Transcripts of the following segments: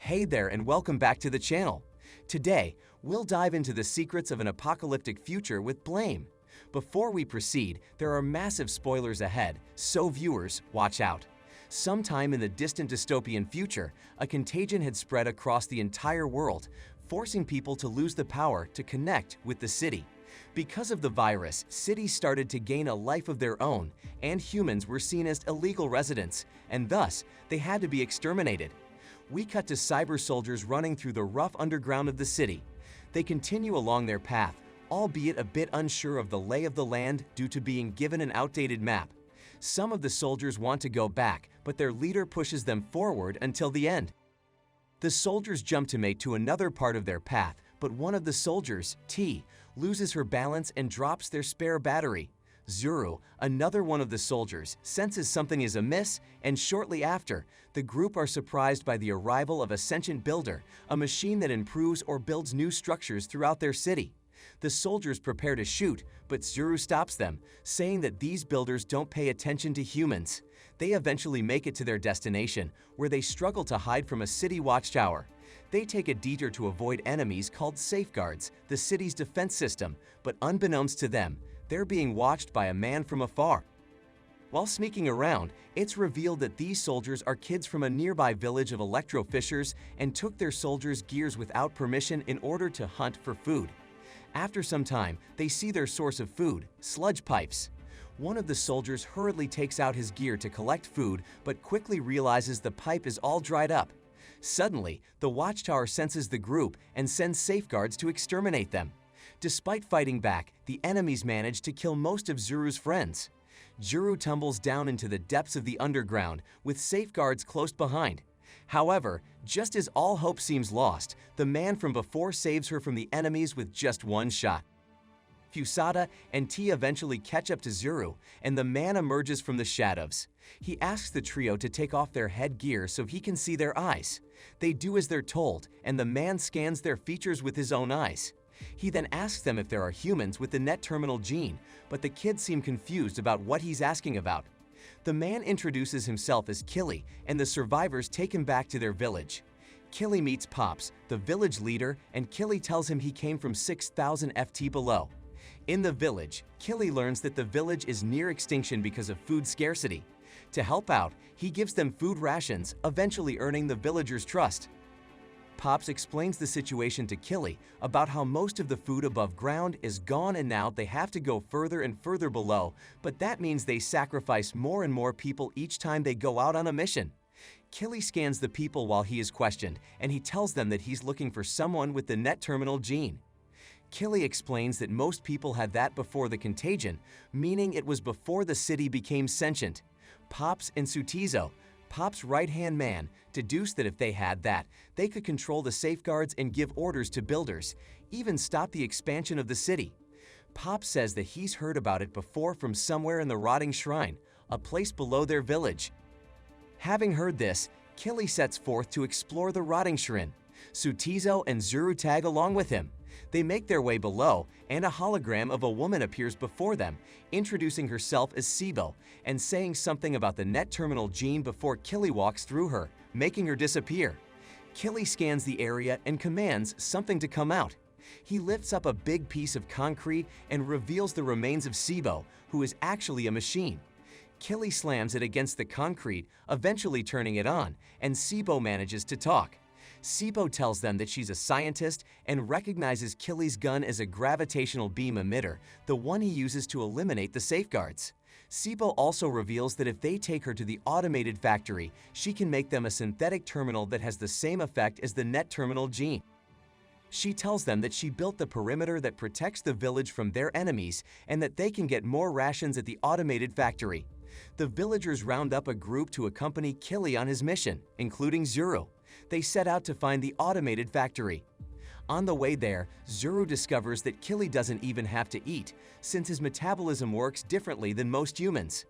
Hey there and welcome back to the channel. Today, we'll dive into the secrets of an apocalyptic future with Blame. Before we proceed, there are massive spoilers ahead, so viewers, watch out. Sometime in the distant dystopian future, a contagion had spread across the entire world, forcing people to lose the power to connect with the city. Because of the virus, cities started to gain a life of their own, and humans were seen as illegal residents, and thus, they had to be exterminated. We cut to cyber soldiers running through the rough underground of the city. They continue along their path, albeit a bit unsure of the lay of the land due to being given an outdated map. Some of the soldiers want to go back, but their leader pushes them forward until the end. The soldiers jump to make to another part of their path, but one of the soldiers, T, loses her balance and drops their spare battery. Zuru, another one of the soldiers, senses something is amiss, and shortly after, the group are surprised by the arrival of a sentient builder, a machine that improves or builds new structures throughout their city. The soldiers prepare to shoot, but Zuru stops them, saying that these builders don't pay attention to humans. They eventually make it to their destination, where they struggle to hide from a city watchtower. They take a detour to avoid enemies called safeguards, the city's defense system, but unbeknownst to them, they're being watched by a man from afar. While sneaking around, it's revealed that these soldiers are kids from a nearby village of electro-fishers and took their soldiers' gears without permission in order to hunt for food. After some time, they see their source of food, sludge pipes. One of the soldiers hurriedly takes out his gear to collect food, but quickly realizes the pipe is all dried up. Suddenly, the watchtower senses the group and sends safeguards to exterminate them. Despite fighting back, the enemies manage to kill most of Zuru's friends. Zuru tumbles down into the depths of the underground, with safeguards close behind. However, just as all hope seems lost, the man from before saves her from the enemies with just one shot. Fusada and T eventually catch up to Zuru, and the man emerges from the shadows. He asks the trio to take off their headgear so he can see their eyes. They do as they're told, and the man scans their features with his own eyes. He then asks them if there are humans with the net terminal gene, but the kids seem confused about what he's asking about. The man introduces himself as Killy, and the survivors take him back to their village. Killy meets Pops, the village leader, and Killy tells him he came from 6,000 FT below. In the village, Killy learns that the village is near extinction because of food scarcity. To help out, he gives them food rations, eventually earning the villagers' trust. Pops explains the situation to Killy about how most of the food above ground is gone and now they have to go further and further below, but that means they sacrifice more and more people each time they go out on a mission. Killy scans the people while he is questioned, and he tells them that he's looking for someone with the net terminal gene. Killy explains that most people had that before the contagion, meaning it was before the city became sentient. Pops and Sutizo, Pop's right-hand man, deduce that if they had that, they could control the safeguards and give orders to builders, even stop the expansion of the city. Pop says that he's heard about it before from somewhere in the Rotting Shrine, a place below their village. Having heard this, Killy sets forth to explore the Rotting Shrine. Sutizo and Zuru tag along with him. They make their way below, and a hologram of a woman appears before them, introducing herself as Sibo and saying something about the net terminal gene before Killy walks through her, making her disappear. Killy scans the area and commands something to come out. He lifts up a big piece of concrete and reveals the remains of Sibo, who is actually a machine. Killy slams it against the concrete, eventually turning it on, and Sibo manages to talk. Sibo tells them that she's a scientist and recognizes Killy's gun as a gravitational beam emitter, the one he uses to eliminate the safeguards. Sibo also reveals that if they take her to the automated factory, she can make them a synthetic terminal that has the same effect as the net terminal gene. She tells them that she built the perimeter that protects the village from their enemies and that they can get more rations at the automated factory. The villagers round up a group to accompany Killy on his mission, including Zuru. They set out to find the automated factory. On the way there, Zuru discovers that Killy doesn't even have to eat, since his metabolism works differently than most humans.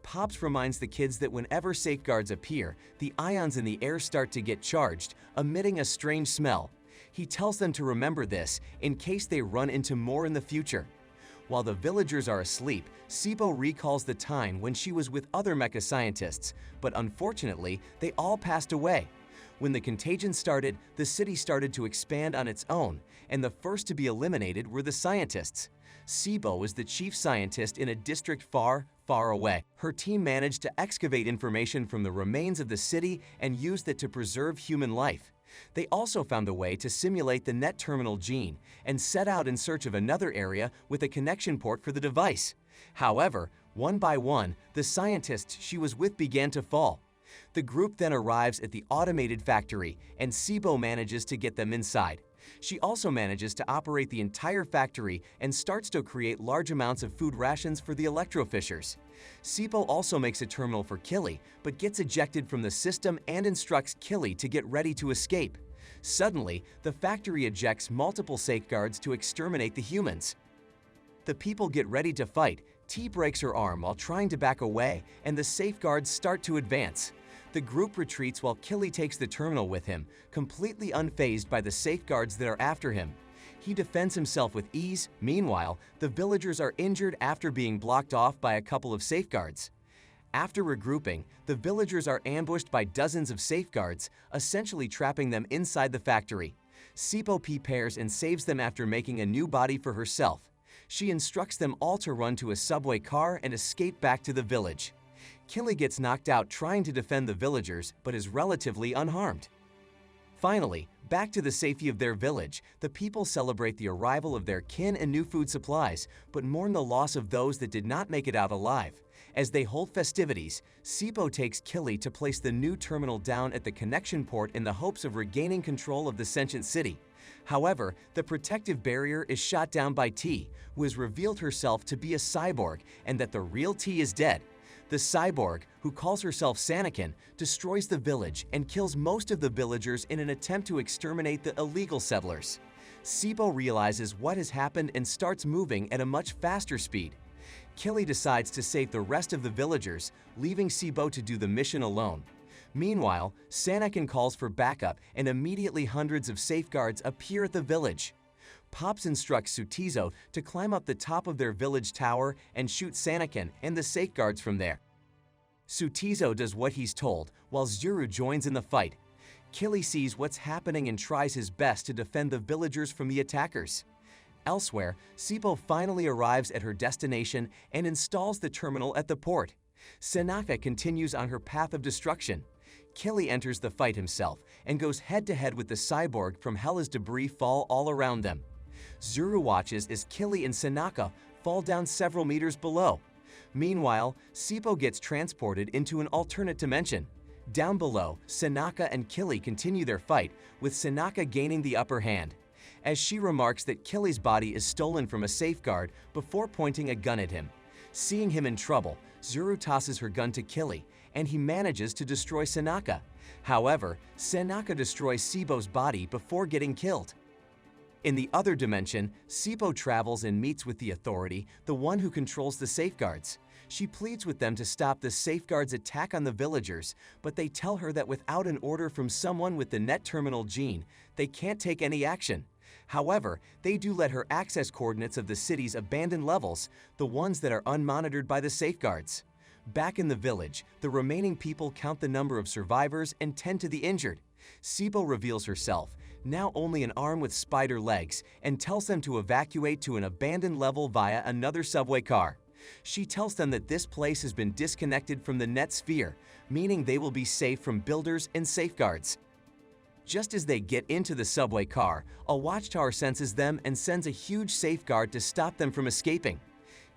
Pops reminds the kids that whenever safeguards appear, the ions in the air start to get charged, emitting a strange smell. He tells them to remember this in case they run into more in the future. While the villagers are asleep, Sibo recalls the time when she was with other mecha scientists, but unfortunately, they all passed away. When the contagion started, the city started to expand on its own, and the first to be eliminated were the scientists. Sibo was the chief scientist in a district far, far away. Her team managed to excavate information from the remains of the city and used it to preserve human life. They also found a way to simulate the net terminal gene and set out in search of another area with a connection port for the device. However, one by one, the scientists she was with began to fall. The group then arrives at the automated factory, and Sibo manages to get them inside. She also manages to operate the entire factory and starts to create large amounts of food rations for the electrofishers. Sibo also makes a terminal for Killy, but gets ejected from the system and instructs Killy to get ready to escape. Suddenly, the factory ejects multiple safeguards to exterminate the humans. The people get ready to fight. T breaks her arm while trying to back away, and the safeguards start to advance. The group retreats while Killy takes the terminal with him, completely unfazed by the safeguards that are after him. He defends himself with ease. Meanwhile, the villagers are injured after being blocked off by a couple of safeguards. After regrouping, the villagers are ambushed by dozens of safeguards, essentially trapping them inside the factory. Sibo prepares and saves them after making a new body for herself. She instructs them all to run to a subway car and escape back to the village. Killy gets knocked out trying to defend the villagers, but is relatively unharmed. Finally, back to the safety of their village, the people celebrate the arrival of their kin and new food supplies, but mourn the loss of those that did not make it out alive. As they hold festivities, Sibo takes Killy to place the new terminal down at the connection port in the hopes of regaining control of the sentient city. However, the protective barrier is shot down by T, who has revealed herself to be a cyborg and that the real T is dead. The cyborg, who calls herself Sanakin, destroys the village and kills most of the villagers in an attempt to exterminate the illegal settlers. Sibo realizes what has happened and starts moving at a much faster speed. Killy decides to save the rest of the villagers, leaving Sibo to do the mission alone. Meanwhile, Sanakin calls for backup and immediately hundreds of safeguards appear at the village. Pops instructs Sutizo to climb up the top of their village tower and shoot Sanakin and the safeguards from there. Sutizo does what he's told, while Zuru joins in the fight. Killy sees what's happening and tries his best to defend the villagers from the attackers. Elsewhere, Sibo finally arrives at her destination and installs the terminal at the port. Sanaka continues on her path of destruction. Killy enters the fight himself and goes head-to-head with the cyborg from hell as debris fall all around them. Zuru watches as Killy and Sanaka fall down several meters below. Meanwhile, Sibo gets transported into an alternate dimension. Down below, Sanaka and Killy continue their fight, with Sanaka gaining the upper hand. As she remarks that Killy's body is stolen from a safeguard before pointing a gun at him. Seeing him in trouble, Zuru tosses her gun to Killy, and he manages to destroy Sanaka. However, Sanaka destroys Sibo's body before getting killed. In the other dimension, Sibo travels and meets with the Authority, the one who controls the safeguards. She pleads with them to stop the safeguards' attack on the villagers, but they tell her that without an order from someone with the net terminal gene, they can't take any action. However, they do let her access coordinates of the city's abandoned levels, the ones that are unmonitored by the safeguards. Back in the village, the remaining people count the number of survivors and tend to the injured. Sibo reveals herself, now only an arm with spider legs, and tells them to evacuate to an abandoned level via another subway car. She tells them that this place has been disconnected from the net sphere, meaning they will be safe from builders and safeguards. Just as they get into the subway car, a watchtower senses them and sends a huge safeguard to stop them from escaping.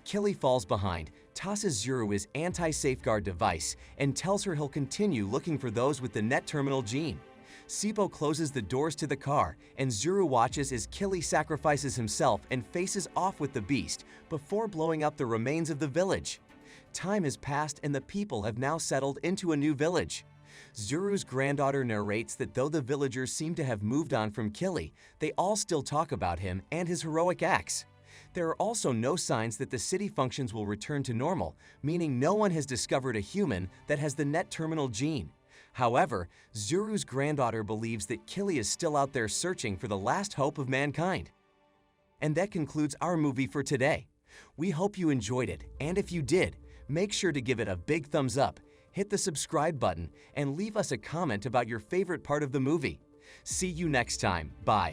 Killy falls behind, tosses Zuru his anti-safeguard device, and tells her he'll continue looking for those with the net terminal gene. Sibo closes the doors to the car, and Zuru watches as Killy sacrifices himself and faces off with the beast before blowing up the remains of the village. Time has passed and the people have now settled into a new village. Zuru's granddaughter narrates that though the villagers seem to have moved on from Killy, they all still talk about him and his heroic acts. There are also no signs that the city functions will return to normal, meaning no one has discovered a human that has the net terminal gene. However, Zuru's granddaughter believes that Killy is still out there searching for the last hope of mankind. And that concludes our movie for today. We hope you enjoyed it, and if you did, make sure to give it a big thumbs up, hit the subscribe button and leave us a comment about your favorite part of the movie. See you next time. Bye.